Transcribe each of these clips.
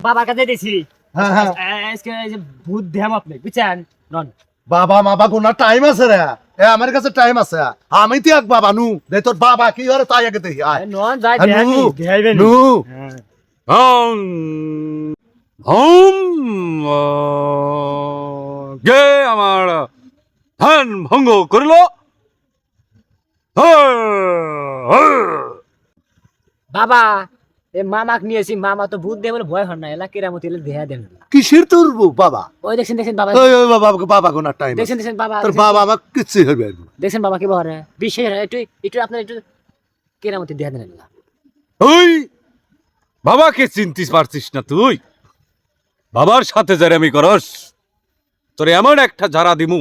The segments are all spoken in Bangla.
বাবার কাছে দিছি। হ্যাঁ হ্যাঁ আজকে এই যে ভূত ধ্যাম আপনি বুঝছেন নন। বাবা মাবা কোনা টাইম আছে রে আমার কাছে টাইম আছে আমি তো এক বাবা নু দে তোর বাবা কি করে তাই আগে দেখি আয় নন যাই নু দেখানি দেখাইবেন। নু হ্যাঁ হম হম গে আমার ধ্যান ভঙ্গ করিল। বাবা এ মামাক নিয়েছি, মামা তো ভূত দিয়ে বলে ভয় হন না, এলা কেরামতি এলে দেহা দেন না। কিসের তোর বাবা ওই দেখছেন দেখছেন বাবা, ওই ওই বাবা বাবা কোনা টাইম দেখছেন দেখছেন বাবা, তোর বাবা আমার কিচ্ছু হবে না। দেখছেন বাবা কি বলে বিশেষ একটু একটু আপনার একটু কেরামতি দেহা দেন না। ওই বাবাকে চিনতে পারছিস না তুই? বাবার সাথে যারা আমি করস তোর এমন একটা ঝাড়া দিমু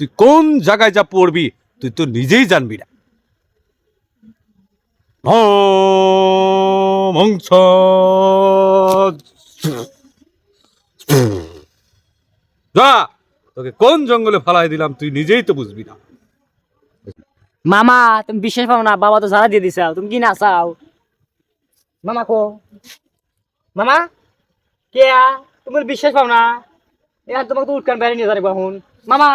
তুই কোন জায়গায় যা পড়বি তুই তো নিজেই জানবি না। মংস যা, তোকে কোন জঙ্গলে ফালাই দিলাম তুই নিজেই তো বুঝবি না। মামা তুমি বিশ্বাস পাও না, বাবা তো ঝাড়া দিয়ে দিছাও, তুমি কি না চাও? মামা কো মামা কে তুমি বিশ্বাস পাও না? এখান তোমাকে তো উঠকান বাইরে নিয়ে যাবে এখন। মামা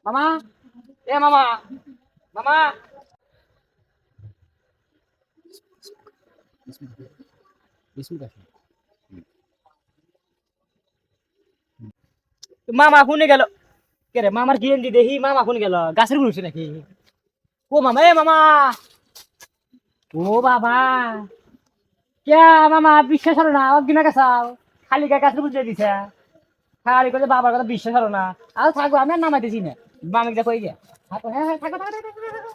মামা এ মামা মামা মামা শুনে গেল কে রে? মামার গিয়েন্দি দেখি মামা শুনে গেল গাছের গুলো উঠছে নাকি? ও মামা এ মামা ও বাবা কে মামা বিশ্বাস হলো না? অজ্ঞান গেছাও খালি গায়ে গাছের গুলো দিছে, খালি করে বাবার কথা বিশ্বাস হলো না। আর থাকবো আমি আর নামাইতেছি না, মামিক দেখো এই যে থাকো। হ্যাঁ হ্যাঁ থাকো থাকো থাকো, থাকো, থাকো।